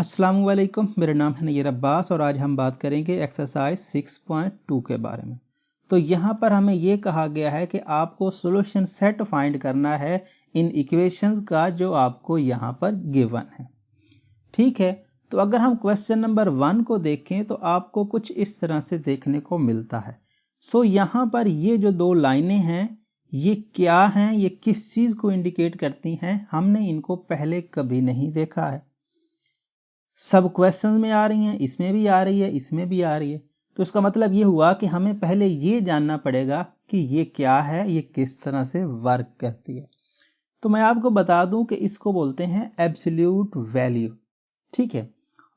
अस्सलाम वालेकुम, मेरा नाम है नैयर अब्बास और आज हम बात करेंगे एक्सरसाइज 6.2 के बारे में। तो यहाँ पर हमें ये कहा गया है कि आपको सॉल्यूशन सेट फाइंड करना है इन इक्वेशंस का जो आपको यहाँ पर गिवन है। ठीक है, तो अगर हम क्वेश्चन नंबर 1 को देखें तो आपको कुछ इस तरह से देखने को मिलता है। यहाँ पर ये जो दो लाइनें हैं ये क्या हैं, ये किस चीज को इंडिकेट करती हैं, हमने इनको पहले कभी नहीं देखा है। सब क्वेश्चन में आ रही हैं, इसमें भी आ रही है, इसमें भी आ रही है। तो इसका मतलब ये हुआ कि हमें पहले ये जानना पड़ेगा कि ये क्या है, ये किस तरह से वर्क करती है। तो मैं आपको बता दूं कि इसको बोलते हैं एब्सोल्यूट वैल्यू। ठीक है,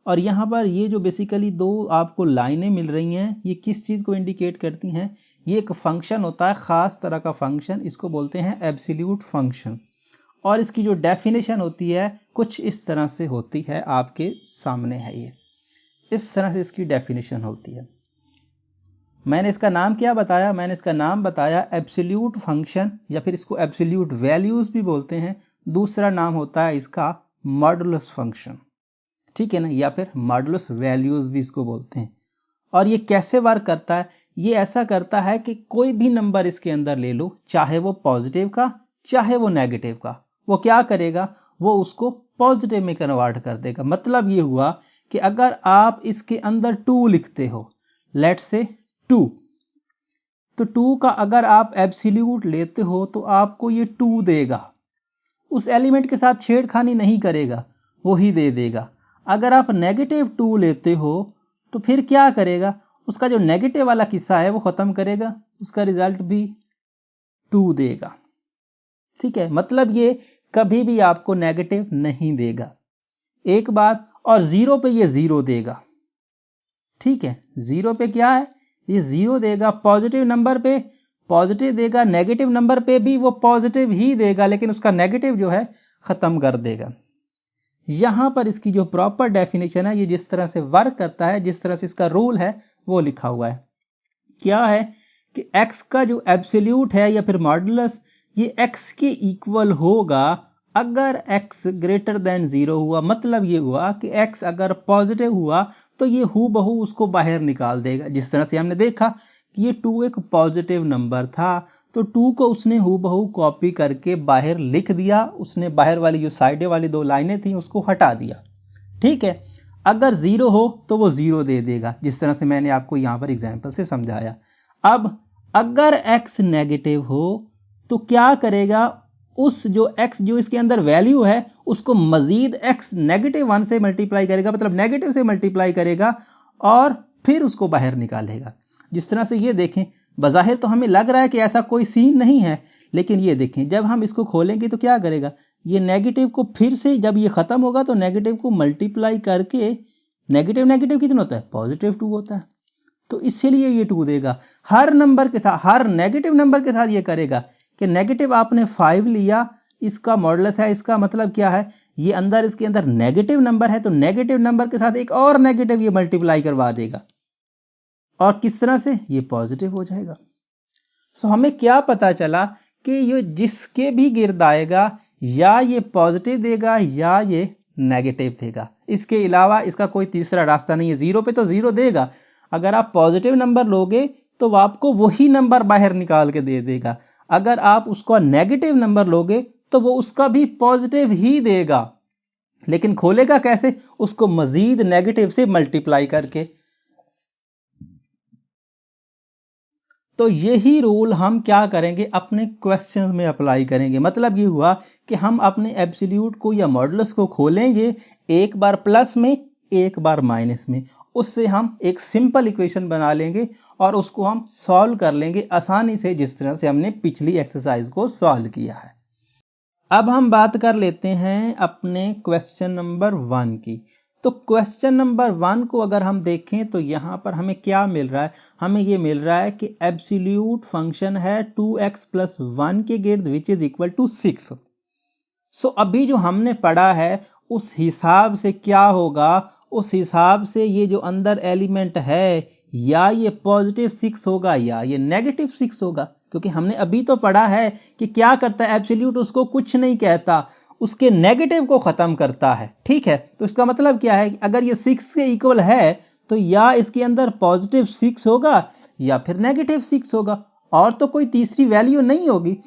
और यहाँ पर ये जो बेसिकली दो आपको लाइनें मिल रही हैं ये किस चीज को इंडिकेट करती हैं। ये एक फंक्शन होता है, खास तरह का फंक्शन, इसको बोलते हैं एब्सोल्यूट फंक्शन। और इसकी जो डेफिनेशन होती है कुछ इस तरह से होती है, आपके सामने है ये, इस तरह से इसकी डेफिनेशन होती है। मैंने इसका नाम क्या बताया, मैंने इसका नाम बताया एब्सोल्यूट फंक्शन, या फिर इसको एब्सोल्यूट वैल्यूज भी बोलते हैं। दूसरा नाम होता है इसका मॉडुलस फंक्शन, ठीक है ना, या फिर मॉडुलस वैल्यूज भी इसको बोलते हैं। और ये कैसे वर्क करता है, ये ऐसा करता है कि कोई भी नंबर इसके अंदर ले लो, चाहे वो पॉजिटिव का चाहे वो नेगेटिव का, वो क्या करेगा, वो उसको पॉजिटिव में कन्वर्ट कर देगा। मतलब ये हुआ कि अगर आप इसके अंदर 2 लिखते हो, लेट्स से 2, तो 2 का अगर आप एब्सोल्यूट लेते हो तो आपको ये 2 देगा, उस एलिमेंट के साथ छेड़खानी नहीं करेगा, वो ही दे देगा। अगर आप नेगेटिव 2 लेते हो तो फिर क्या करेगा, उसका जो नेगेटिव वाला किस्सा है वो खत्म करेगा, उसका रिजल्ट भी 2 देगा। ठीक है, मतलब ये कभी भी आपको नेगेटिव नहीं देगा, एक बात। और 0 पे ये 0 देगा। ठीक है, 0 पे क्या है, ये 0 देगा। पॉजिटिव नंबर पे पॉजिटिव देगा, नेगेटिव नंबर पे भी वो पॉजिटिव ही देगा, लेकिन उसका नेगेटिव जो है खत्म कर देगा। यहां पर इसकी जो प्रॉपर डेफिनेशन है, ये जिस तरह से वर्क करता है, जिस तरह से इसका रूल है वो लिखा हुआ है। क्या है कि x का जो एब्सोल्यूट है या फिर मॉडुलस, ये x के इक्वल होगा अगर x ग्रेटर देन 0 हुआ। मतलब ये हुआ कि x अगर पॉजिटिव हुआ तो ये हूबहू उसको बाहर निकाल देगा। जिस तरह से हमने देखा कि ये 2 एक पॉजिटिव नंबर था, तो 2 को उसने हूबहू कॉपी करके बाहर लिख दिया, उसने बाहर वाली जो साइड वाली 2 लाइनें थी उसको हटा दिया। ठीक है, अगर 0 हो तो वो 0 दे देगा, जिस तरह से मैंने आपको यहां पर एग्जांपल से समझाया। अब अगर x नेगेटिव हो तो क्या करेगा, उस जो x जो इसके अंदर वैल्यू है उसको मजीद x -1 से मल्टीप्लाई करेगा, मतलब नेगेटिव से मल्टीप्लाई करेगा और फिर उसको बाहर निकालेगा। जिस तरह से ये देखें, बज़ाहिर तो हमें लग रहा है कि ऐसा कोई सीन नहीं है, लेकिन ये देखें जब हम इसको खोलेंगे तो क्या करेगा, ये नेगेटिव को फिर से जब ये खत्म होगा तो नेगेटिव को मल्टीप्लाई करके, नेगेटिव नेगेटिव कितना होता है, +2 होता है, तो इसीलिए ये 2 देगा। हर नंबर के साथ, हर नेगेटिव नंबर के साथ ये करेगा कि नेगेटिव आपने 5 लिया, इसका मॉडुलस है, इसका मतलब क्या है, ये अंदर इसके अंदर नेगेटिव नंबर है, तो नेगेटिव नंबर के साथ एक और नेगेटिव ये मल्टीप्लाई करवा देगा, और किस तरह से, ये पॉजिटिव हो जाएगा। सो हमें क्या पता चला कि ये जिसके भी गिर्द आएगा या ये पॉजिटिव देगा या ये नेगेटिव देगा, इसके अलावा इसका कोई तीसरा रास्ता नहीं है। 0 पे तो 0 देगा, अगर आप पॉजिटिव नंबर लोगे तो वो आपको वही नंबर बाहर निकाल के दे देगा, अगर आप उसका नेगेटिव नंबर लोगे तो वो उसका भी पॉजिटिव ही देगा, लेकिन खोलेगा कैसे, उसको मजीद नेगेटिव से मल्टीप्लाई करके। तो यही रूल हम क्या करेंगे, अपने क्वेश्चन में अप्लाई करेंगे। मतलब ये हुआ कि हम अपने एब्सोल्यूट को या मॉडुलस को खोलेंगे, एक बार प्लस में एक बार माइनस में, उससे हम एक सिंपल इक्वेशन बना लेंगे और उसको हम सॉल्व कर लेंगे आसानी से, जिस तरह से हमने पिछली एक्सरसाइज को सॉल्व किया है। अब हम बात कर लेते हैं अपने क्वेश्चन नंबर 1 की। तो क्वेश्चन नंबर 1 को अगर हम देखें तो यहां पर हमें क्या मिल रहा है, हमें ये मिल रहा है कि एब्सोल्यूट फंक्शन है 2x + 1 के गिर्द विच इज इक्वल टू 6। सो अभी जो हमने पढ़ा है उस हिसाब से क्या होगा, उस हिसाब से ये जो अंदर एलिमेंट है या ये +6 होगा या ये -6 होगा, क्योंकि हमने अभी तो पढ़ा है कि क्या करता है एब्सोल्यूट, उसको कुछ नहीं कहता, उसके नेगेटिव को खत्म करता है। ठीक है, तो इसका मतलब क्या है, अगर ये 6 के इक्वल है तो या इसके अंदर पॉजिटिव 6 होगा या फिर नेगेटिव 6 होगा, और तो कोई तीसरी वैल्यू नहीं होगी।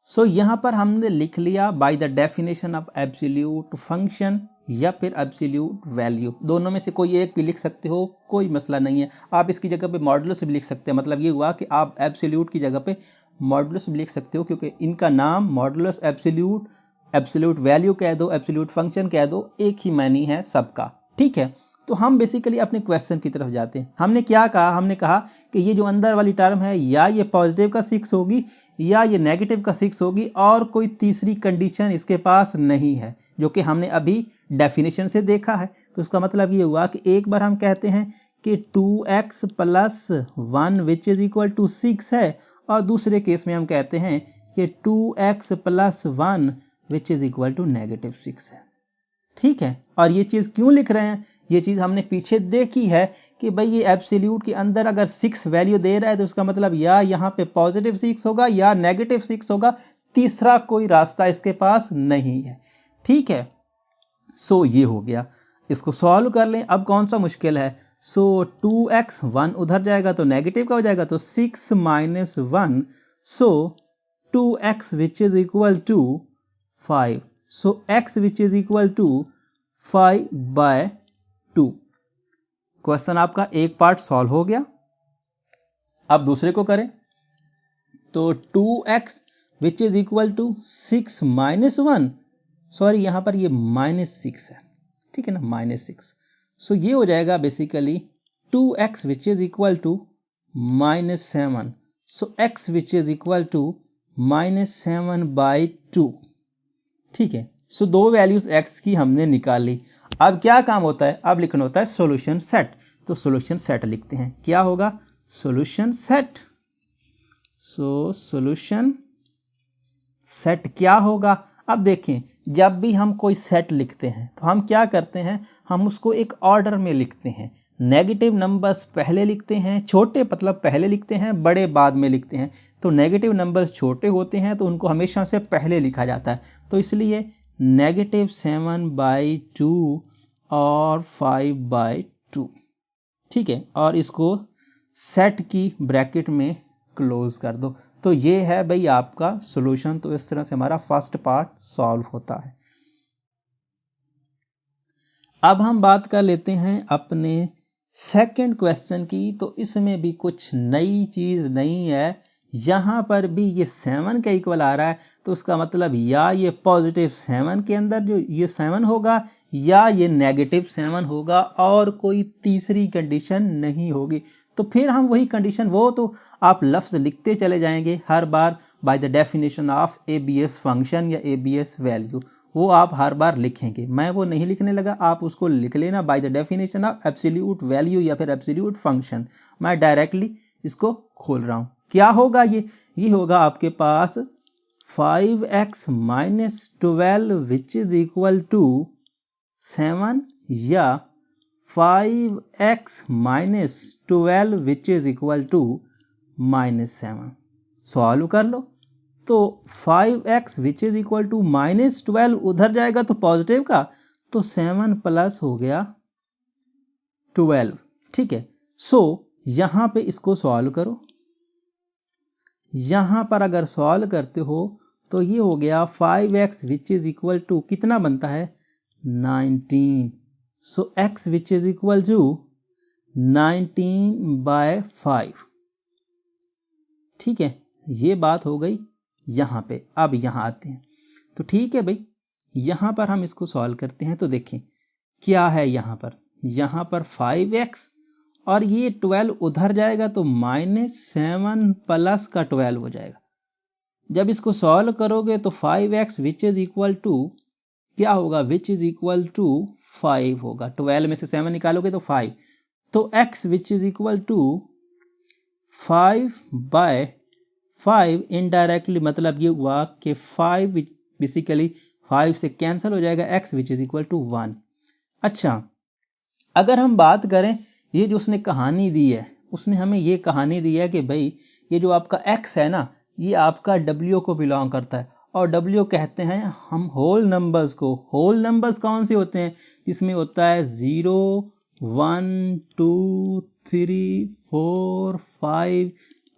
सो यहां पर हमने लिख लिया bye the definition of absolute function या फिर एब्सोल्यूट वैल्यू, दोनों में से कोई एक भी लिख सकते हो, कोई मसला नहीं है। आप इसकी जगह पे मॉडुलस भी लिख सकते हैं, मतलब ये हुआ कि आप एब्सोल्यूट की जगह पे मॉडुलस भी लिख सकते हो, क्योंकि इनका नाम मॉडुलस एब्सोल्यूट, एब्सोल्यूट वैल्यू कह दो, एब्सोल्यूट फंक्शन कह दो, एक ही मानी है सबका। ठीक है, तो हम बेसिकली अपने क्वेश्चन की तरफ जाते हैं। हमने क्या कहा, हमने कहा कि ये जो अंदर वाली टर्म है या ये पॉजिटिव का 6 होगी या ये नेगेटिव का 6 होगी, और कोई तीसरी कंडीशन इसके पास नहीं है, जो कि हमने अभी डेफिनेशन से देखा है। तो इसका मतलब ये हुआ कि एक बार हम कहते हैं कि 2x plus 1 which is equal to 6 है, और दूसरे केस में हम कहते हैं कि 2x plus 1 which is equal to negative 6 है। ठीक है, और ये चीज क्यों लिख रहे हैं, ये चीज हमने पीछे देखी है कि भाई ये एब्सोल्यूट के अंदर अगर 6 वैल्यू दे रहा है तो उसका मतलब या यहाँ पे पॉजिटिव 6 होगा या नेगेटिव 6 होगा, तीसरा कोई रास्ता इसके पास नहीं है। ठीक है, सो ये हो गया, इसको सॉल्व कर लें। अब कौन सा मुश्किल है, सो 2x 1 उधर जाएगा तो नेगेटिव का हो जाएगा, तो 6 minus 1, so 2x which is equal to 5, so x which is equal to 5/2। Question आपका एक पार्ट सॉल्व हो गया। अब दूसरे को करें, तो 2x which is equal to 6 minus 1, sorry यहां पर ये -6 है, ठीक है ना, -6, सो ये हो जाएगा basically 2x which is equal to -7, so x which is equal to -7/2। ठीक है, सो दो वैल्यूज x की हमने निकाल ली। अब क्या काम होता है, अब लिखना होता है सॉल्यूशन सेट। तो सॉल्यूशन सेट लिखते हैं, क्या होगा सॉल्यूशन सेट। सो सॉल्यूशन सेट क्या होगा, अब देखें जब भी हम कोई सेट लिखते हैं तो हम क्या करते हैं, हम उसको एक ऑर्डर में लिखते हैं। नेगेटिव नंबर्स पहले लिखते हैं, छोटे मतलब पहले लिखते हैं, बड़े बाद में लिखते हैं। तो नेगेटिव नंबर्स छोटे होते हैं तो उनको हमेशा से पहले लिखा जाता है, तो इसलिए -7/2 और 5/2। ठीक है, और इसको सेट की ब्रैकेट में क्लोज कर दो। तो ये है भाई आपका सॉल्यूशन। तो इस तरह से हमारा फर्स्ट पार्ट सॉल्व होता है। अब हम बात कर लेते हैं अपने सेकंड क्वेश्चन की। तो इसमें भी कुछ नई चीज नहीं है, यहां पर भी ये 7 के इक्वल आ रहा है, तो उसका मतलब या ये पॉजिटिव 7 के अंदर जो ये 7 होगा या ये नेगेटिव 7 होगा, और कोई तीसरी कंडीशन नहीं होगी। तो फिर हम वही कंडीशन, वो तो आप लफ्ज लिखते चले जाएंगे हर बार by the definition of ABS function या एबीएस वैल्यू, वो आप हर बार लिखेंगे। मैं वो नहीं लिखने लगा, आप उसको लिख लेना bye the definition of absolute value या फिर एब्सोल्यूट फंक्शन। मैं डायरेक्टली इसको खोल रहा हूं। क्या होगा ये होगा आपके पास 5x minus 12 which is equal to 7 या 5x minus 12 which is equal to -7। Solve कर लो। तो 5x which is equal to -12 उधर जाएगा तो पॉजिटिव का, तो 7 प्लस हो गया 12। ठीक है, सो यहां पे इसको सॉल्व करो। यहां पर अगर सॉल्व करते हो तो ये हो गया 5x which is equal to कितना बनता है 19, so x which is equal to 19/5। ठीक है, ये बात हो गई यहां पे। अब यहां आते हैं, तो ठीक है भाई, यहां पर हम इसको सॉल्व करते हैं। तो देखें क्या है यहां पर 5x और ये 12 उधर जाएगा तो -7 प्लस का 12 हो जाएगा। जब इसको सॉल्व करोगे तो 5x which is equal to क्या होगा, विच इज इक्वल टू 5 होगा। 12 में से 7 निकालोगे तो 5, तो x which is equal to 5/5 indirectly मतलब ये हुआ कि 5 बेसिकली 5 से कैंसिल हो जाएगा, x which is equal to 1। अच्छा, अगर हम बात करें, ये जो उसने कहानी दी है, उसने हमें ये कहानी दी है कि भाई ये जो आपका x है ना, ये आपका w को बिलोंग करता है, और W कहते हैं हम होल नंबर्स को। होल नंबर्स कौन से होते हैं? इसमें होता है 0, 1, 2, 3, 4, 5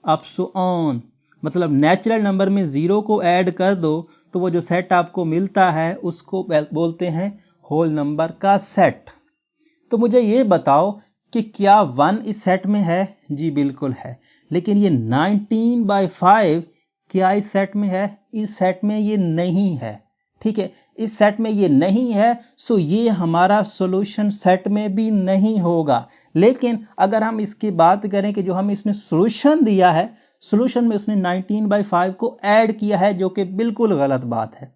अप सो ऑन। मतलब नेचुरल नंबर में 0 को ऐड कर दो तो वो जो सेट आपको मिलता है उसको बोलते हैं होल नंबर का सेट। तो मुझे ये बताओ कि क्या 1 इस सेट में है? जी बिल्कुल है। लेकिन ये 19/5 क्या इस सेट में है? इस सेट में ये नहीं है। ठीक है, इस सेट में ये नहीं है, सो ये हमारा सॉल्यूशन सेट में भी नहीं होगा। लेकिन अगर हम इसकी बात करें कि जो हमें इसने सॉल्यूशन दिया है, सॉल्यूशन में उसने 19/5 को ऐड किया है, जो कि बिल्कुल गलत बात है।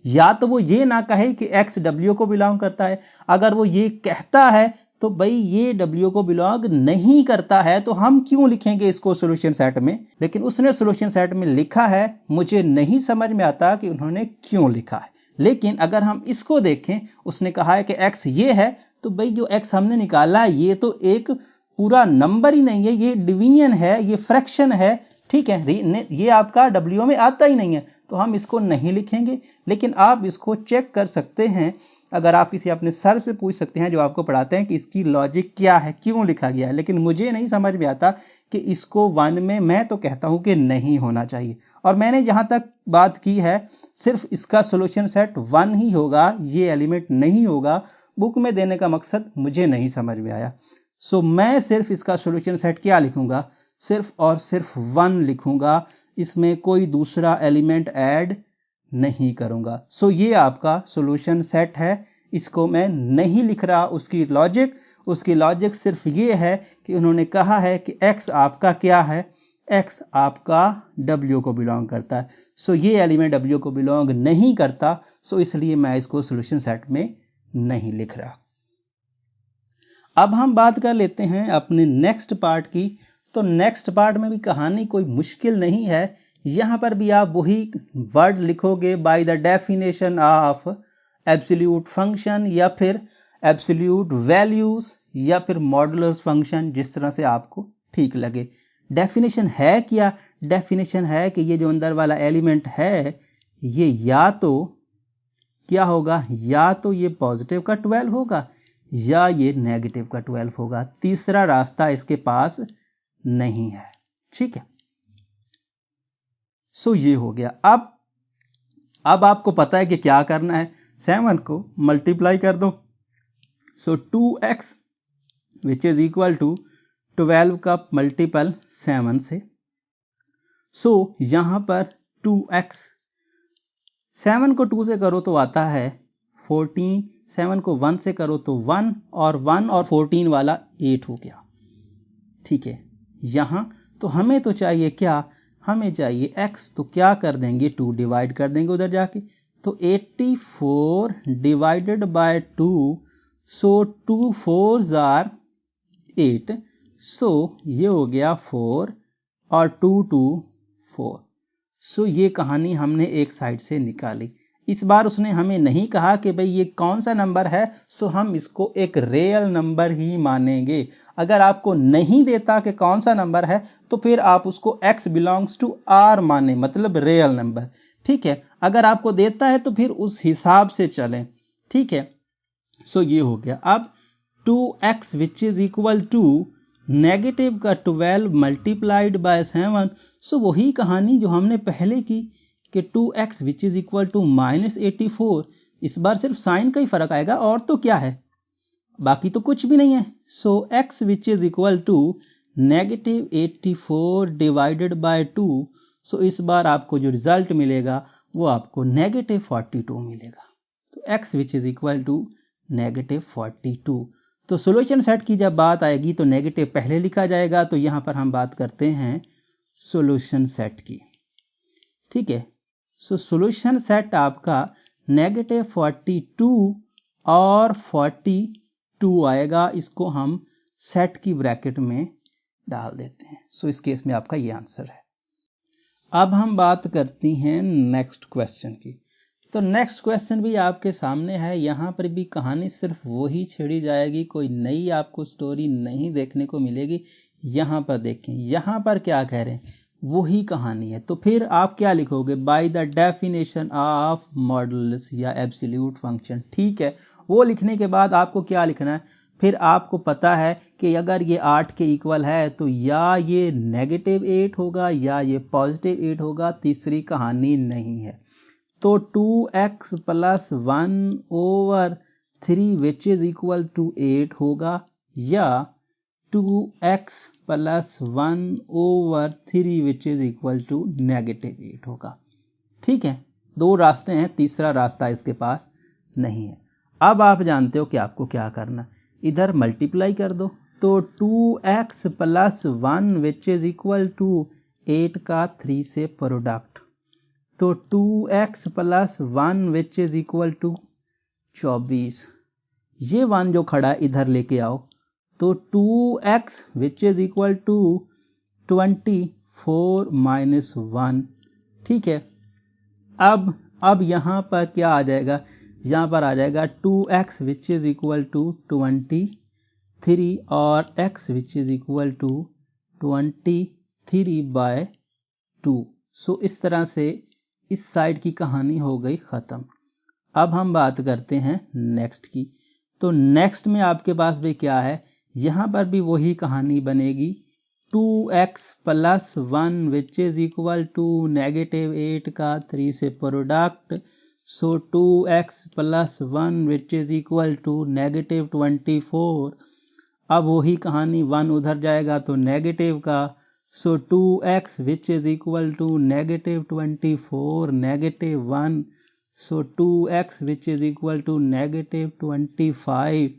या तो वो ये ना कहे कि x w को बिलोंग करता है। अगर वो ये कहता है तो भाई ये w को बिलोंग नहीं करता है, तो हम क्यों लिखेंगे इसको सॉल्यूशन सेट में? लेकिन उसने सॉल्यूशन सेट में लिखा है, मुझे नहीं समझ में आता कि उन्होंने क्यों लिखा है। लेकिन अगर हम इसको देखें, उसने कहा है कि x ये है, तो भाई जो x हमने निकाला ये तो एक पूरा नंबर ही नहीं है, ये डिवीजन है, ये फ्रैक्शन है। ठीक है, ये आपका W में आता ही नहीं है, तो हम इसको नहीं लिखेंगे। लेकिन आप इसको चेक कर सकते हैं, अगर आप किसी अपने सर से पूछ सकते हैं जो आपको पढ़ाते हैं कि इसकी लॉजिक क्या है, क्यों लिखा गया है। लेकिन मुझे नहीं समझ में आता कि इसको 1 में, मैं तो कहता हूं कि नहीं होना चाहिए। और मैंने जहां तक बात की है, सिर्फ इसका सॉल्यूशन सेट 1 ही होगा, ये एलिमेंट नहीं होगा। बुक में देने का मकसद मुझे नहीं समझ में आया। सो मैं सिर्फ इसका सॉल्यूशन सेट क्या लिखूंगा? सिर्फ और सिर्फ 1 लिखूंगा, इसमें कोई दूसरा एलिमेंट ऐड नहीं करूंगा। सो ये आपका सॉल्यूशन सेट है, इसको मैं नहीं लिख रहा। उसकी लॉजिक सिर्फ ये है कि उन्होंने कहा है कि x आपका क्या है? x आपका w को बिलोंग करता है। सो ये एलिमेंट w को बिलोंग नहीं करता, सो इसलिए मैं इसको सॉल्यूशन सेट में नहीं लिख रहा। अब हम बात कर लेते हैं अपने नेक्स्ट पार्ट की। तो नेक्स्ट पार्ट में भी कहानी कोई मुश्किल नहीं है। यहां पर भी आप वही वर्ड लिखोगे, bye the definition of absolute function, या फिर एब्सोल्यूट वैल्यूज, या फिर मॉडुलस फंक्शन, जिस तरह से आपको ठीक लगे। डेफिनेशन है क्या? डेफिनेशन है कि ये जो अंदर वाला एलिमेंट है, ये या तो क्या होगा? या तो ये पॉजिटिव का 12 होगा या ये नेगेटिव का 12 होगा। तीसरा रास्ता इसके पास नहीं है। ठीक है, सो ये हो गया। अब आपको पता है कि क्या करना है। 7 को मल्टीप्लाई कर दो। So 2x which is equal to 12 का मल्टीपल 7 से। सो यहां पर 2x, 7 को 2 से करो तो आता है 14, 7 को 1 से करो तो 1, और 1 और 14 वाला 8 हो गया। ठीक है, यहां तो हमें तो चाहिए क्या? हमें चाहिए x, तो क्या कर देंगे? 2 डिवाइड कर देंगे उधर जाके, तो 84 divided by 2, so 2 4s are 8, so ये हो गया 4 और 2 2 4। सो ये कहानी हमने एक साइड से निकाली। इस बार उसने हमें नहीं कहा कि भाई ये कौन सा नंबर है, सो हम इसको एक रियल नंबर ही मानेंगे। अगर आपको नहीं देता कि कौन सा नंबर है, तो फिर आप उसको x बिलोंग्स टू r माने, मतलब रियल नंबर। ठीक है, अगर आपको देता है तो फिर उस हिसाब से चलें। ठीक है, सो ये हो गया। अब 2x which is equal to negative का 12 मल्टीप्लाइड बाय 7। सो वही कहानी जो हमने पहले की कि 2x which is equal to -84। इस बार सिर्फ साइन का ही फर्क आएगा, और तो क्या है, बाकी तो कुछ भी नहीं है। So x which is equal to -84 divided by 2। So इस बार आपको जो रिजल्ट मिलेगा वो आपको -42 मिलेगा। तो x which is equal to -42। तो सॉल्यूशन सेट की जब बात आएगी तो नेगेटिव पहले लिखा जाएगा। तो यहां पर हम बात करते हैं सॉल्यूशन सेट की। ठीक है, सो सॉल्यूशन सेट आपका -42 और 42 आएगा। इसको हम सेट की ब्रैकेट में डाल देते हैं। सो इस केस में आपका ये आंसर है। अब हम बात करती हैं नेक्स्ट क्वेश्चन की। तो नेक्स्ट क्वेश्चन भी आपके सामने है। यहां पर भी कहानी सिर्फ वही छेड़ी जाएगी, कोई नई आपको स्टोरी नहीं देखने को मिलेगी। यहां पर देखें, यहां पर क्या कह रहे हैं, वही कहानी है। तो फिर आप क्या लिखोगे, bye the definition of modulus या एब्सोल्यूट फंक्शन। ठीक है, वो लिखने के बाद आपको क्या लिखना है, फिर आपको पता है कि अगर ये 8 के इक्वल है तो या ये -8 होगा या ये +8 होगा, तीसरी कहानी नहीं है। तो 2x + 1/3 which is equal to 8 होगा, या 2x + 1/3 which is equal to -8 होगा। ठीक है, दो रास्ते हैं, तीसरा रास्ता इसके पास नहीं है। अब आप जानते हो कि आपको क्या करना, इधर मल्टीप्लाई कर दो। तो 2x + 1 which is equal to 8 का 3 से प्रोडक्ट, तो 2x + 1 which is equal to 24। ये 1 जो खड़ा है इधर लेके आओ, तो 2x which is equal to 24 - 1। ठीक है, अब यहां पर क्या आ जाएगा, यहां पर आ जाएगा 2x which is equal to 23 और x which is equal to 23/2। So इस तरह से इस साइड की कहानी हो गई खत्म। अब हम बात करते हैं नेक्स्ट की। तो नेक्स्ट में आपके पास भी क्या है, यहां पर भी वही कहानी बनेगी, 2x + 1 which is equal to -8 का 3 से product, so 2x + 1 which is equal to -24। अब वही कहानी, 1 उधर जाएगा तो नेगेटिव का, so 2x which is equal to -24 -1, so 2x which is equal to -25,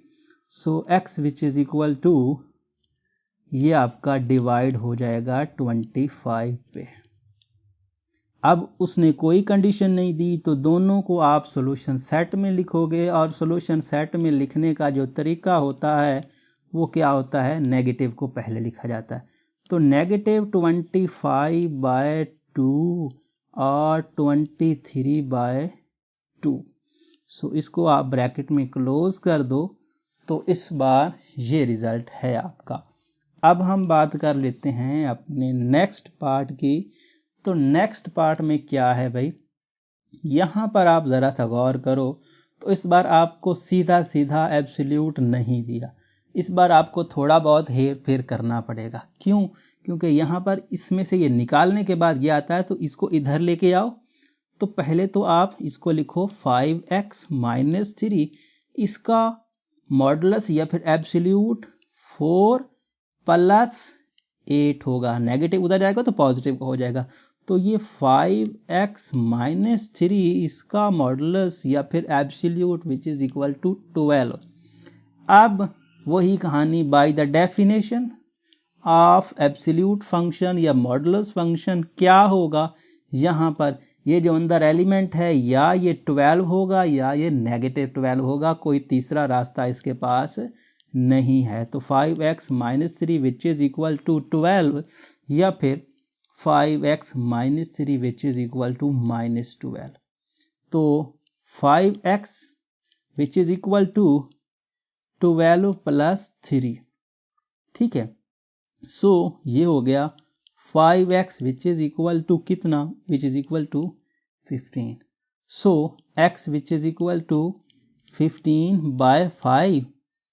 so x which is equal to, ये आपका डिवाइड हो जाएगा 25 पे। अब उसने कोई कंडीशन नहीं दी, तो दोनों को आप सॉल्यूशन सेट में लिखोगे, और सॉल्यूशन सेट में लिखने का जो तरीका होता है वो क्या होता है, नेगेटिव को पहले लिखा जाता है। तो -25/2 और 23/2, सो इसको आप ब्रैकेट में क्लोज कर दो, तो इस बार ये रिजल्ट है आपका। अब हम बात कर लेते हैं अपने नेक्स्ट पार्ट की। तो नेक्स्ट पार्ट में क्या है भाई, यहां पर आप जरा सा गौर करो, तो इस बार आपको सीधा सीधा एब्सोल्यूट नहीं दिया, इस बार आपको थोड़ा बहुत हेर फेर करना पड़ेगा। क्यों? क्योंकि यहां पर इसमें से ये निकालने के बाद ये आता है, तो इसको इधर लेके आओ। तो पहले तो आप इसको लिखो 5x - 3, इसका मॉडुलस या फिर एब्सोल्यूट 4 + 8 होगा, नेगेटिव उधर जाएगा तो पॉजिटिव हो जाएगा। तो ये 5x - 3 इसका मॉडुलस या फिर absolute which is equal to 12। अब वही कहानी, by the definition of absolute function या मॉडुलस फंक्शन क्या होगा, यहां पर ये जो अंदर एलिमेंट है या ये 12 होगा या ये -12 होगा, कोई तीसरा रास्ता इसके पास नहीं है। तो 5x - 3 which is equal to 12, या फिर 5x - 3 which is equal to -12। तो 5x which is equal to 12 + 3। ठीक है, सो ये हो गया 5x which is equal to कितना, which is equal to 15। So x which is equal to 15/5।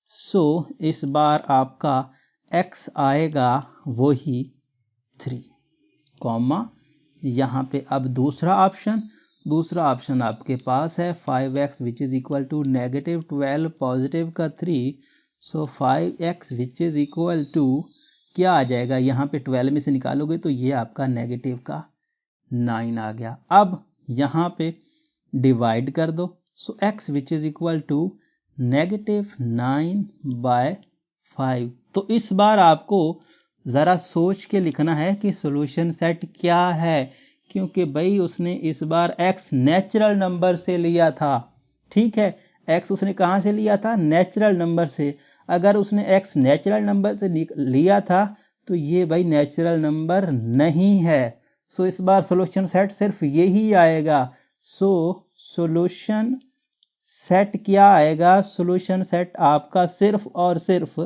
So इस बार आपका x आएगा वही 3, कॉमा यहाँ पे अब दूसरा ऑप्शन आपके पास है 5x which is equal to -12 positive का 3। So 5x which is equal to क्या आ जाएगा, यहाँ पे 12 में से निकालोगे तो ये आपका नेगेटिव का 9 आ गया। अब यहाँ पे डिवाइड कर दो, so x which is equal to -9/5। तो इस बार आपको जरा सोच के लिखना है कि सॉल्यूशन सेट क्या है, क्योंकि भाई उसने इस बार x नेचुरल नंबर से लिया था। ठीक है, x उसने कहां से लिया था, नेचुरल नंबर से। अगर उसने x नेचुरल नंबर से लिया था तो ये भाई नेचुरल नंबर नहीं है। सो इस बार सॉल्यूशन सेट सिर्फ यही आएगा। सो सॉल्यूशन सेट क्या आएगा, सॉल्यूशन सेट आपका सिर्फ और सिर्फ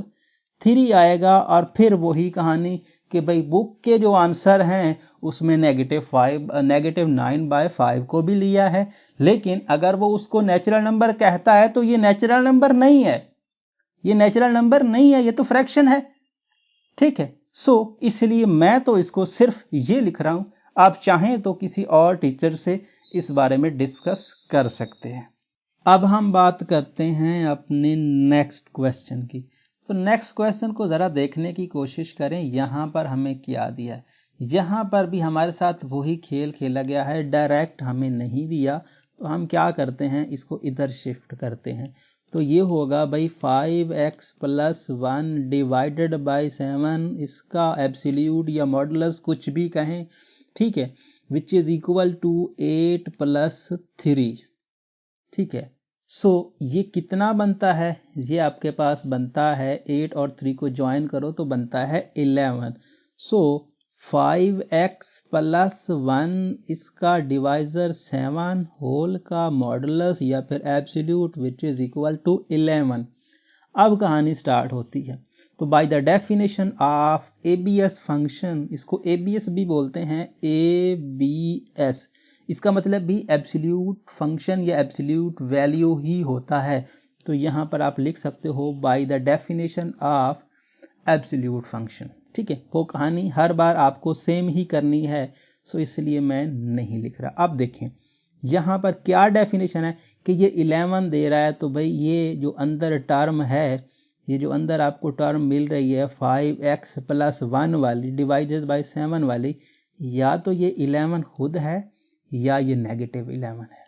3 आएगा। और फिर वही कहानी कि भाई बुक के जो आंसर हैं उसमें -9/5 को भी लिया है, लेकिन अगर वो उसको नेचुरल नंबर कहता है तो ये नेचुरल नंबर नहीं है, ये नेचुरल नंबर नहीं है, ये तो फ्रैक्शन है। ठीक है, इसलिए मैं तो इसको सिर्फ ये लिख रहा हूं, आप चाहें तो किसी और टीचर से इस बारे में डिस्कस कर सकते हैं। अब हम बात करते हैं अपने नेक्स्ट क्वेश्चन की। तो नेक्स्ट क्वेश्चन को जरा देखने की कोशिश करें, यहां पर हमें क्या दिया है। यहां पर भी हमारे साथ वही खेल खेला गया है, डायरेक्ट हमें नहीं दिया, तो हम क्या करते हैं, इसको इधर शिफ्ट करते हैं। तो ये होगा भाई 5x + 1 डिवाइडेड बाई 7, इसका एब्सोल्यूट या मॉडुलस कुछ भी कहें, ठीक है, विच इज इक्वल टू 8 + 3। ठीक है, ये कितना बनता है, ये आपके पास बनता है 8 और 3 को ज्वाइन करो तो बनता है 11। 5x + 1 इसका डिवाइजर 7 होल का मॉडुलस या फिर absolute which is equal to 11। अब कहानी स्टार्ट होती है। तो by the definition of ABS function, इसको एबीएस भी बोलते हैं, एबीएस इसका मतलब भी एब्सोल्यूट फंक्शन या एब्सोल्यूट वैल्यू ही होता है। तो यहां पर आप लिख सकते हो by the definition of absolute function. ठीक है, वो कहानी हर बार आपको सेम ही करनी है, इसलिए मैं नहीं लिख रहा। अब देखें यहां पर क्या डेफिनेशन है कि ये 11 दे रहा है, तो भाई ये जो अंदर टर्म है, ये जो अंदर आपको टर्म मिल रही है 5x + 1 वाली डिवाइडेड बाय 7 वाली, या तो ये 11 खुद है या ये -11 है।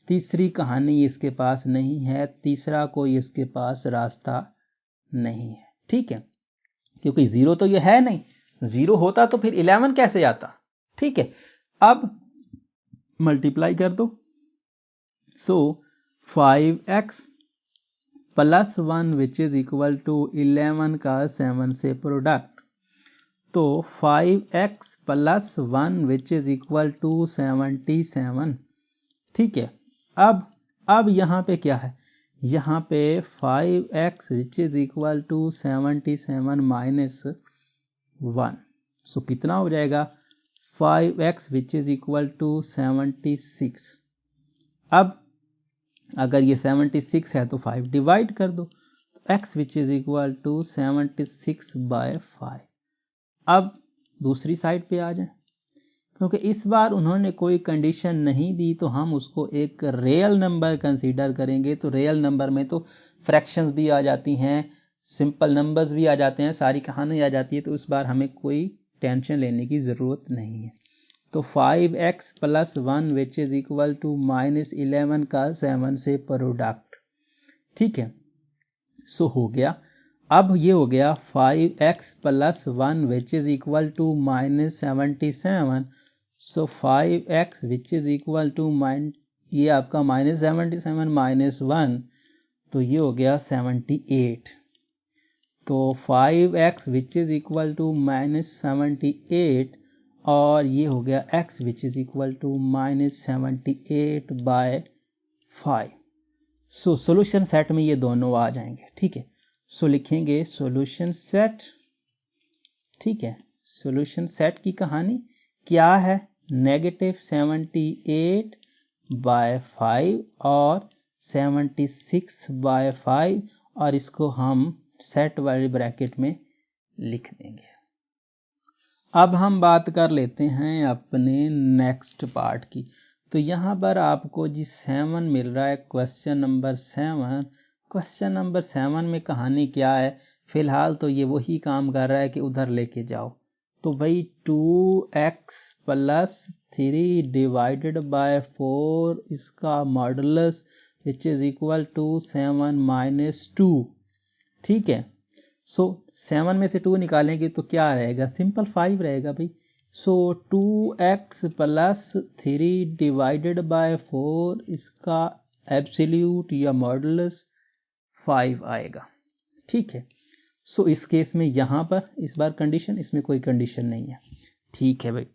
तीसरी कहानी इसके पास नहीं है, तीसरा कोई इसके पास रास्ता नहीं है। ठीक है, क्योंकि 0 तो ये है नहीं, 0 होता तो फिर 11 कैसे आता। ठीक है, अब मल्टीप्लाई कर दो। 5x + 1 which is equal to 11 का 7 से प्रोडक्ट, तो 5x + 1 which is equal to 77। ठीक है, अब यहां पे क्या है, यहां पे 5x which is equal to 77 - 1, कितना हो जाएगा 5x which is equal to 76। अब अगर ये 76 है तो 5 डिवाइड कर दो, तो x which is equal to 76/5। अब दूसरी साइड पे आ जाए, क्योंकि इस बार उन्होंने कोई कंडीशन नहीं दी, तो हम उसको एक रियल नंबर कंसीडर करेंगे। तो रियल नंबर में तो फ्रैक्शंस भी आ जाती हैं, सिंपल नंबर्स भी आ जाते हैं, सारी कहानी आ जाती है, तो इस बार हमें कोई टेंशन लेने की जरूरत नहीं है। तो 5x + 1 which is equal to -11 का 7 से प्रोडक्ट। ठीक है, हो गया। अब ये हो गया 5x + 1 which is equal to -77। 5x which is equal to ये आपका -77 - 1, तो ये हो गया 78। तो 5x which is equal to -78 और ये हो गया x which is equal to -78/5। Solution set में ये दोनों आ जाएंगे। ठीक है, लिखेंगे सॉल्यूशन सेट। ठीक है, सॉल्यूशन सेट की कहानी क्या है, -78/5 और 76/5, और इसको हम सेट वाली ब्रैकेट में लिख देंगे। अब हम बात कर लेते हैं अपने नेक्स्ट पार्ट की। तो यहां पर आपको जी 7 मिल रहा है, क्वेश्चन नंबर 7। क्वेश्चन नंबर 7 में कहानी क्या है, फिलहाल तो ये वही काम कर रहा है कि उधर लेके जाओ। तो भाई 2x + 3 डिवाइडेड बाय 4 इसका modulus which is equal to 7 - 2। ठीक है, 7 में से 2 निकालेंगे तो क्या रहेगा, सिंपल 5 रहेगा भाई। 2x + 3 डिवाइडेड बाय 4 इसका एब्सोल्यूट या मॉडुलस 5 आएगा। ठीक है, इस केस में यहां पर इस बार कंडीशन, इसमें कोई कंडीशन नहीं है। ठीक है भाई,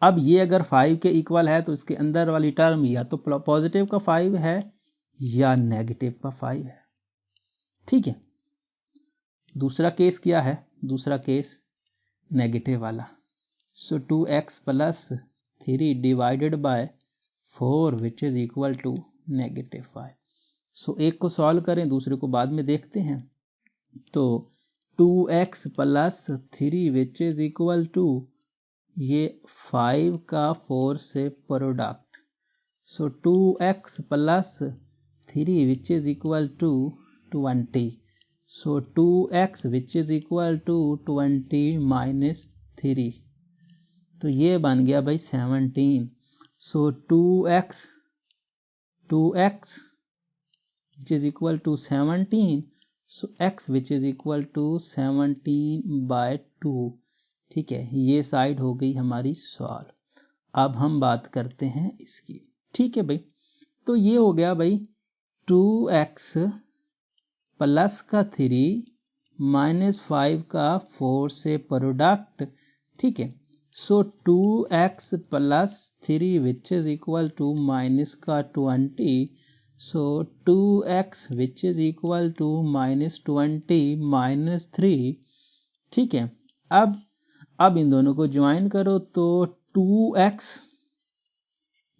अब ये अगर 5 के इक्वल है तो इसके अंदर वाली टर्म या तो पॉजिटिव का 5 है या नेगेटिव का 5 है। ठीक है, दूसरा केस क्या है, दूसरा केस नेगेटिव वाला। So 2x plus 3 divided by 4 which is equal to -5। So एक को सॉल्व करें, दूसरे को बाद में देखते हैं। तो 2x plus 3 which is equal to ये 5 का 4 से product. So 2x plus 3 which is equal to 20। So 2x which is equal to 20 minus 3, तो ये बन गया भाई 17। सो 2x which is equal to 17, so x which is equal to 17 by 2। ठीक है, ये साइड हो गई हमारी सॉल्व। अब हम बात करते हैं इसकी। ठीक है भाई, तो ये हो गया भाई 2x प्लस का 3 माइनस 5 का 4 से प्रोडक्ट। ठीक है, so 2x plus 3 which is equal to minus का 20। So 2x which is equal to minus 20 minus 3। ठीक है, अब इन दोनों को ज्वाइन करो तो 2x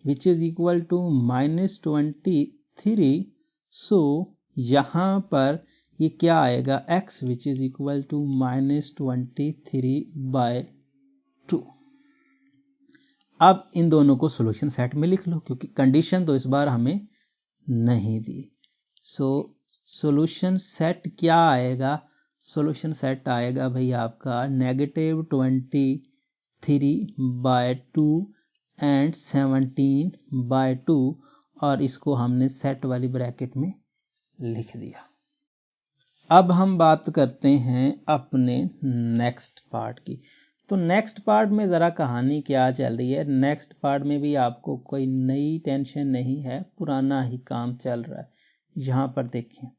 which is equal to minus 23। So यहां पर ये क्या आएगा, x which is equal to minus 23 by 2। अब इन दोनों को सॉल्यूशन सेट में लिख लो, क्योंकि कंडीशन तो इस बार हमें नहीं दी। सो सॉल्यूशन सेट क्या आएगा, सॉल्यूशन सेट आएगा भाई आपका -23 बाय 2 एंड 17 बाय 2, और इसको हमने सेट वाली ब्रैकेट में लिख दिया। अब हम बात करते हैं अपने नेक्स्ट पार्ट की। तो नेक्स्ट पार्ट में ज़रा कहानी क्या चल रही है। नेक्स्ट पार्ट में भी आपको कोई नई टेंशन नहीं है, पुराना ही काम चल रहा है। यहाँ पर देखिए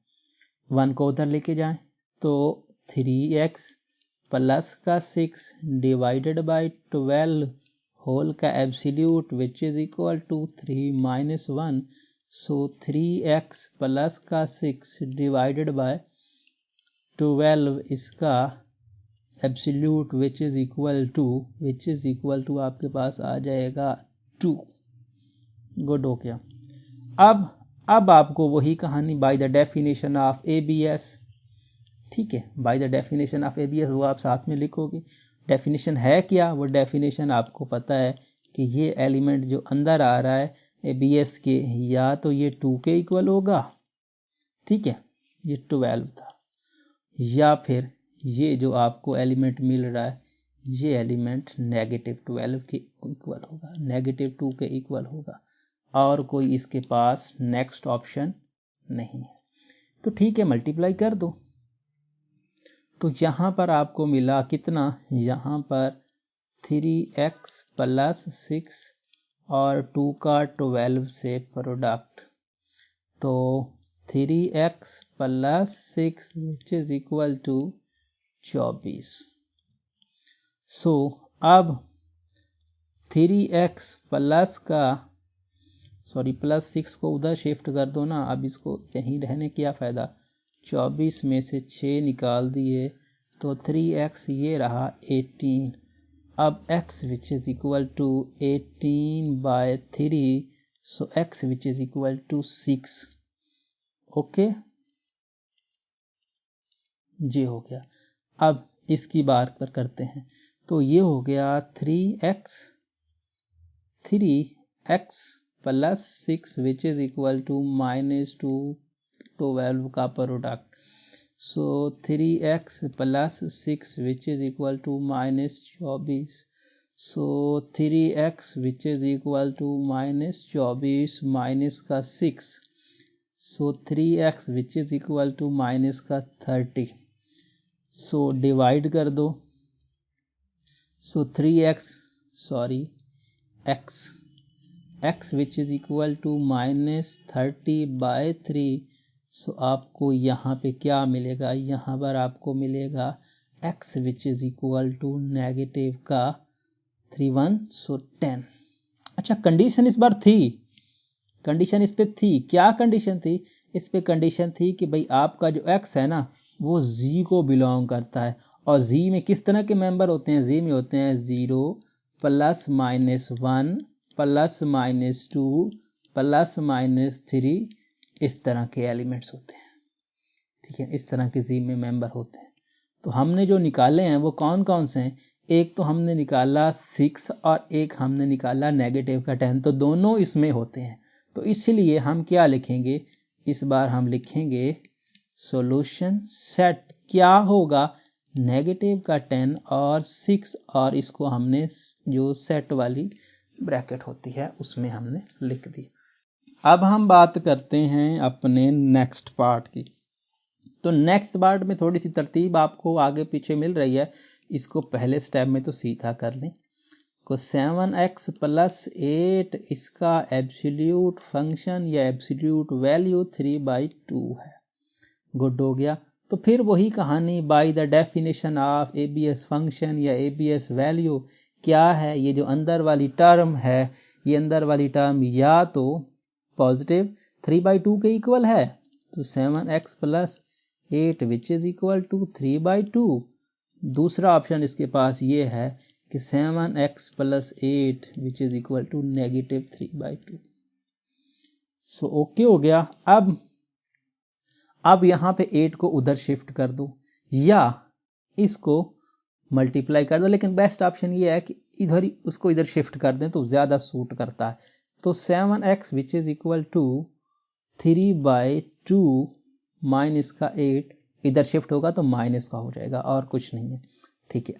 1 को उधर लेके जाएं तो 3x प्लस का 6 डिवाइडेड बाय 12 होल का absolute which is equal to 3 minus 1। So 3x plus का 6 डिवाइडेड बाय 12 इसका absolute which is equal to आपके पास आ जाएगा 2। गुड हो गया। अब आपको वही कहानी by the definition of ABS। ठीक है, bye the definition of ABS वो आप साथ में लिखोगे। डेफिनेशन है क्या, वो डेफिनेशन आपको पता है कि ये एलिमेंट जो अंदर आ रहा है ABS के, या तो ये 2 के इक्वल होगा, ठीक है, ये 12 था, या फिर ये जो आपको एलिमेंट मिल रहा है ये एलिमेंट -12 के इक्वल होगा, -2 के इक्वल होगा, और कोई इसके पास नेक्स्ट ऑप्शन नहीं है। तो ठीक है, मल्टीप्लाई कर दो। तो यहाँ पर आपको मिला कितना, यहाँ पर 3x प्लस 6 और 2 का 12 से प्रोडक्ट, तो 3x plus 6 which is equal to 24। So अब 3x प्लस का प्लस 6 को उधर शिफ्ट कर दो ना, अब इसको यहीं रहने क्या फ़ायदा। 24 में से 6 निकाल दिए तो 3x ये रहा 18। अब x which is equal to 18 by 3, so x which is equal to 6। Okay, ये हो गया। अब इसकी बात पर करते हैं, तो ये हो गया 3x plus 6 which is equal to -2 12 का product. So 3x plus 6 which is equal to -24। So 3x which is equal to -24 minus का 6, so 3x which is equal to minus का 30। सो डिवाइड कर दो, so 3x x which is equal to -30 by 3। So आपको यहाँ पे क्या मिलेगा, यहाँ पर आपको मिलेगा x which is equal to negative का 31, सो 10। अच्छा, कंडीशन इस बार थी, कंडीशन इस पे थी, क्या कंडीशन थी, इस पे कंडीशन थी कि भाई आपका जो x है ना वो z को बिलोंग करता है, और जी में किस तरह के मेंबर होते हैं? जी में होते हैं 0 plus minus 1 plus minus 2 plus minus 3, इस तरह के एलिमेंट्स होते हैं। ठीक है, इस तरह के जी में मेंबर होते हैं। तो हमने जो निकाले हैं वो कौन कौन से हैं? एक तो हमने निकाला 6 और एक हमने निकाला नेगेटिव का 10, तो दोनों इसमें होते हैं। तो इसलिए हम क्या लिखेंगे? इस बार हम लिखेंगे सॉल्यूशन सेट क्या होगा? नेगेटिव का 10 और 6, और इसको हमने जो सेट वाली ब्रैकेट होती है उसमें हमने लिख दी। अब हम बात करते हैं अपने नेक्स्ट पार्ट की। तो नेक्स्ट पार्ट में थोड़ी सी तरतीब आपको आगे पीछे मिल रही है, इसको पहले स्टेप में तो सीधा कर लें। को 7x प्लस 8 इसका एब्सोल्यूट फंक्शन या एब्सोल्यूट वैल्यू 3/2 है। गुड हो गया। तो फिर वही कहानी, by the definition of ABS function या एबीएस वैल्यू क्या है? ये जो अंदर वाली टर्म है, ये अंदर वाली टर्म या तो पॉजिटिव 3/2 के इक्वल है, तो 7x plus 8 which is equal to 3/2। दूसरा ऑप्शन इसके पास ये है कि 7x plus 8 which is equal to negative 3/2। So okay हो गया। अब यहां पे 8 को उधर शिफ्ट कर दो या इसको मल्टीप्लाई कर दो, लेकिन बेस्ट ऑप्शन ये है कि इधर ही उसको इधर शिफ्ट कर दें तो ज्यादा सूट करता है। तो 7x which is equal to 3/2 minus का 8 इधर शिफ्ट होगा तो माइनस का हो जाएगा, और कुछ नहीं है। ठीक है,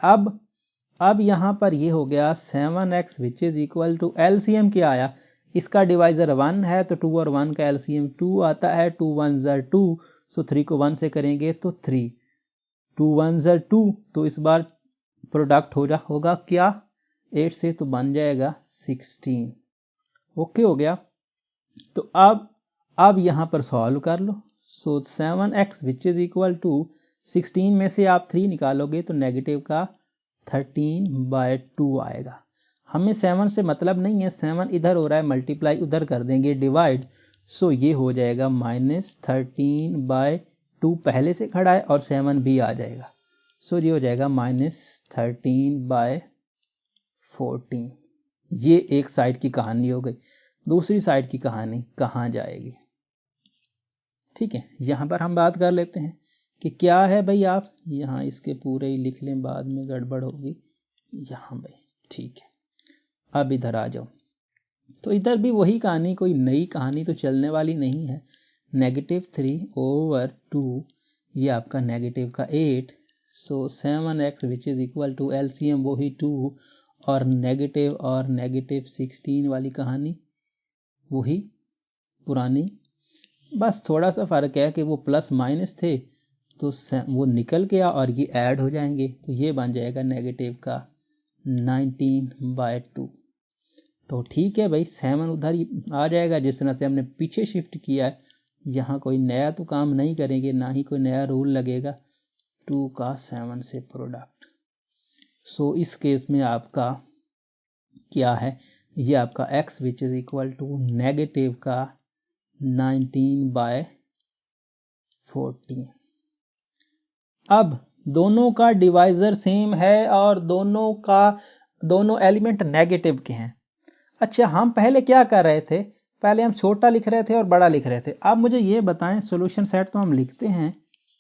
अब यहां पर ये हो गया 7x which is equal to LCM क्या आया? इसका डिवाइजर 1 है तो 2 और 1 का एलसीएम 2 आता है। 2 1 2, सो 3 को 1 से करेंगे तो 3, 2 1 2, तो इस बार प्रोडक्ट होगा क्या 8 से, तो बन जाएगा 16। ओके हो गया। तो अब यहां पर सॉल्व कर लो। So 7x which is equal to 16 में से आप 3 निकालोगे तो नेगेटिव का 13/2 आएगा। हमें 7 से मतलब नहीं है, 7 इधर हो रहा है, मल्टीप्लाई उधर कर देंगे डिवाइड, सो ये हो जाएगा -13/2 पहले से खड़ा है और 7 भी आ जाएगा, सो ये हो जाएगा -13/14। ये एक साइड की कहानी हो गई। दूसरी साइड की कहानी कहाँ जाएगी? ठीक है, यहां पर हम बात कर लेते हैं कि क्या है भाई। आप यहां इसके पूरे ही लिख लें, बाद में गड़बड़ होगी यहां भाई। ठीक है, अब इधर आ जाओ। तो इधर भी वही कहानी, कोई नई कहानी तो चलने वाली नहीं है। -3/2 ये आपका नेगेटिव का 8, so 7x which is equal to LCM वही 2 और नेगेटिव 16 वाली कहानी वही पुरानी, बस थोड़ा सा फर्क है कि वो प्लस माइनस थे तो वो निकल गया और ये ऐड हो जाएंगे, तो ये बन जाएगा नेगेटिव का 19/2। तो ठीक है भाई, 7 उधर ही आ जाएगा जिस तरह से हमने पीछे शिफ्ट किया है। यहाँ कोई नया तो काम नहीं करेंगे, ना ही कोई नया रूल लगेगा। 2 का 7 से प्रोडक्ट। सो इस केस में आपका क्या है? ये आपका x which is equal to negative का 19/14। अब दोनों का डिवाइजर सेम है और दोनों एलिमेंट नेगेटिव के हैं। अच्छा, हम पहले क्या कर रहे थे? पहले हम छोटा लिख रहे थे और बड़ा लिख रहे थे। अब मुझे ये बताएं, सॉल्यूशन सेट तो हम लिखते हैं,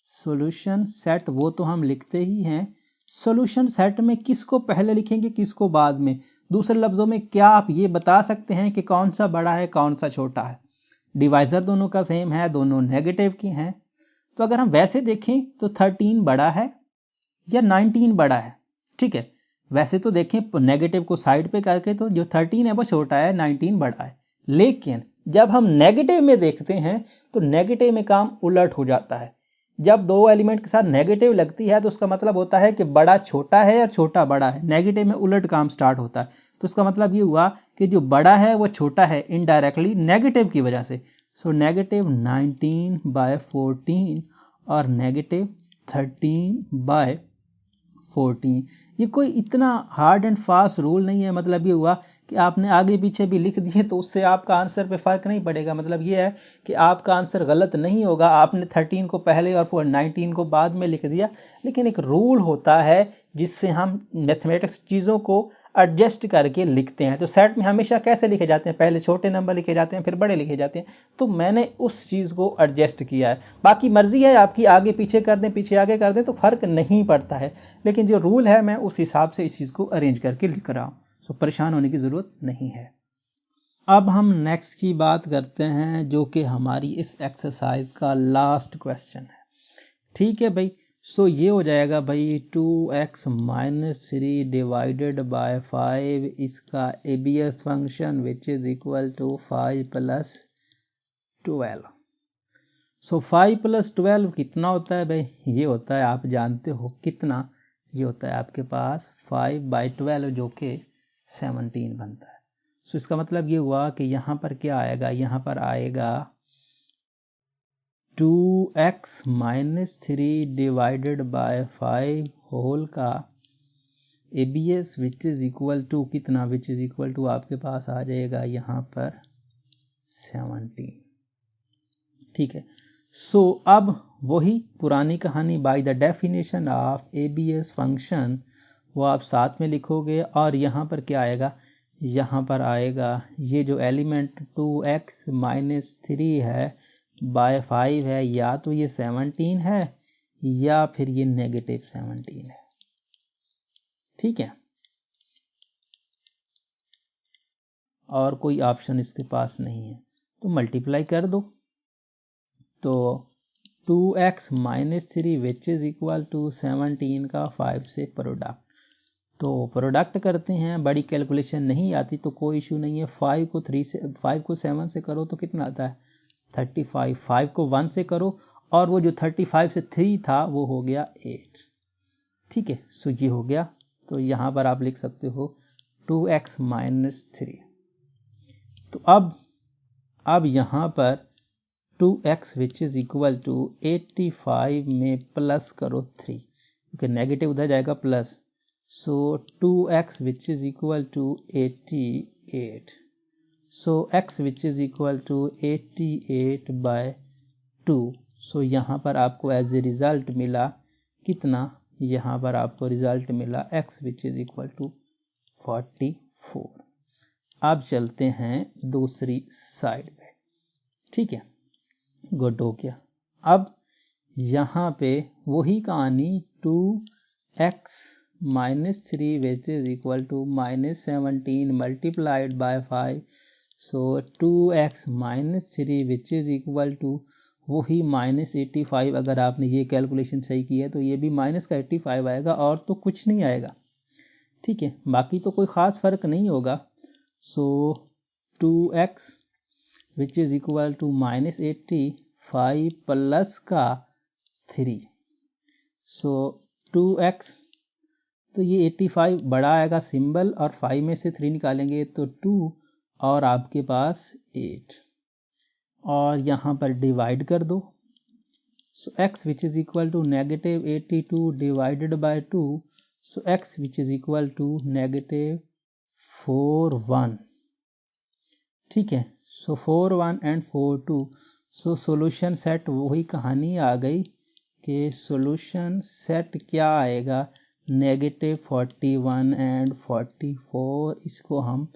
सॉल्यूशन सेट वो तो हम लिखते ही हैं। सॉल्यूशन सेट में किसको पहले लिखेंगे, किसको बाद में? दूसरे लफ्जों में क्या आप ये बता सकते हैं कि कौन सा बड़ा है कौन सा छोटा है? डिवाइजर दोनों का सेम है, दोनों नेगेटिव की हैं। तो अगर हम वैसे देखें तो 13 बड़ा है या 19 बड़ा है? ठीक है, वैसे तो देखें नेगेटिव को साइड पे करके तो जो 13 है वो छोटा है, 19 बड़ा है। लेकिन जब हम नेगेटिव में देखते हैं तो नेगेटिव में काम उलट हो जाता है। जब दो एलिमेंट के साथ नेगेटिव लगती है तो उसका मतलब होता है कि बड़ा छोटा है और छोटा बड़ा है। नेगेटिव में उलट काम स्टार्ट होता है। तो इसका मतलब ये हुआ कि जो बड़ा है वो छोटा है इनडायरेक्टली नेगेटिव की वजह से। सो नेगेटिव 19/14 और नेगेटिव 13/14। ये कोई इतना हार्ड एंड फास्ट रूल नहीं है। मतलब ये हुआ कि आपने आगे पीछे भी लिख दिए तो उससे आपका आंसर पे फर्क नहीं पड़ेगा। मतलब ये है कि आपका आंसर गलत नहीं होगा, आपने 13 को पहले और 19 को बाद में लिख दिया, लेकिन एक रूल होता है जिससे हम मैथमेटिक्स चीज़ों को एडजस्ट करके लिखते हैं। तो सेट में हमेशा कैसे लिखे जाते हैं, पहले छोटे नंबर लिखे जाते हैं फिर बड़े लिखे जाते हैं, तो मैंने उस चीज़ को एडजस्ट किया है। बाकी मर्जी है आपकी, आगे पीछे कर दें पीछे आगे कर दें तो फर्क नहीं पड़ता है, लेकिन जो रूल है मैं उस हिसाब से इस चीज़ को अरेंज करके लिख रहा हूँ। सो परेशान होने की ज़रूरत नहीं है। अब हम नेक्स्ट की बात करते हैं जो कि हमारी इस एक्सरसाइज का लास्ट क्वेश्चन है। ठीक है भाई, सो ये हो जाएगा भाई 2x माइनस 3 डिवाइडेड बाय 5 इसका ABS function which is equal to 5 plus 12। So 5 plus 12 कितना होता है भाई, ये होता है आप जानते हो कितना, ये होता है आपके पास 5/12 जो कि 17 बनता है। सो इसका मतलब ये हुआ कि यहाँ पर क्या आएगा, यहाँ पर आएगा 2x minus 3 divided by 5 whole का ABS which is equal to कितना, विच इज इक्वल टू आपके पास आ जाएगा यहाँ पर 17। ठीक है, सो अब वही पुरानी कहानी, by the definition of ABS function वो आप साथ में लिखोगे और यहाँ पर क्या आएगा, यहाँ पर आएगा ये जो एलिमेंट 2x माइनस 3 है बाय 5 है, या तो ये 17 है या फिर ये नेगेटिव 17 है। ठीक है, और कोई ऑप्शन इसके पास नहीं है, तो मल्टीप्लाई कर दो। तो 2x minus 3 which is equal to 17 का 5 से प्रोडक्ट, तो प्रोडक्ट करते हैं, बड़ी कैलकुलेशन नहीं आती तो कोई इशू नहीं है। 5 को 7 से करो तो कितना आता है 35, 5 को 1 से करो और वो जो 35 से 3 था वो हो गया 8। ठीक है, सो ये हो गया, तो यहाँ पर आप लिख सकते हो 2x माइनस 3। तो अब यहाँ पर 2x which is equal to 85 में प्लस करो 3, क्योंकि नेगेटिव उधर जाएगा plus, so 2x which is equal to 88। So x which is equal to 88/2। So यहाँ पर आपको एज ए रिजल्ट मिला कितना, यहाँ पर आपको रिजल्ट मिला x which is equal to 44। अब चलते हैं दूसरी साइड पे। ठीक है, गुड हो गया। अब यहाँ पे वही कहानी 2x minus 3 which is equal to minus 17 multiplied by 5, so 2x minus 3 which is equal to वही माइनस 85। अगर आपने ये कैलकुलेशन सही की है तो ये भी माइनस का 85 आएगा और तो कुछ नहीं आएगा। ठीक है, बाकी तो कोई ख़ास फर्क नहीं होगा। So 2x which is equal to minus 85 plus का 3, सो 2x, तो ये 85 बड़ा आएगा सिंबल और 5 में से 3 निकालेंगे तो 2 और आपके पास 8, और यहाँ पर डिवाइड कर दो। So x which is equal to negative 82 divided by 2, so x which is equal to negative 41। ठीक है, so 41 and 42, so solution set वही कहानी आ गई कि सॉल्यूशन सेट क्या आएगा, नेगेटिव 41 एंड 44, इसको हम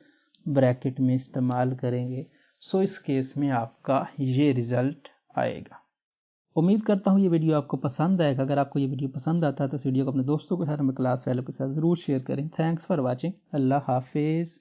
ब्रैकेट में इस्तेमाल करेंगे। सो इस केस में आपका ये रिजल्ट आएगा। उम्मीद करता हूँ ये वीडियो आपको पसंद आएगा। अगर आपको ये वीडियो पसंद आता है तो इस वीडियो को अपने दोस्तों के साथ, अपने क्लास वालों के साथ ज़रूर शेयर करें। Thanks for watching. अल्लाह हाफिज़।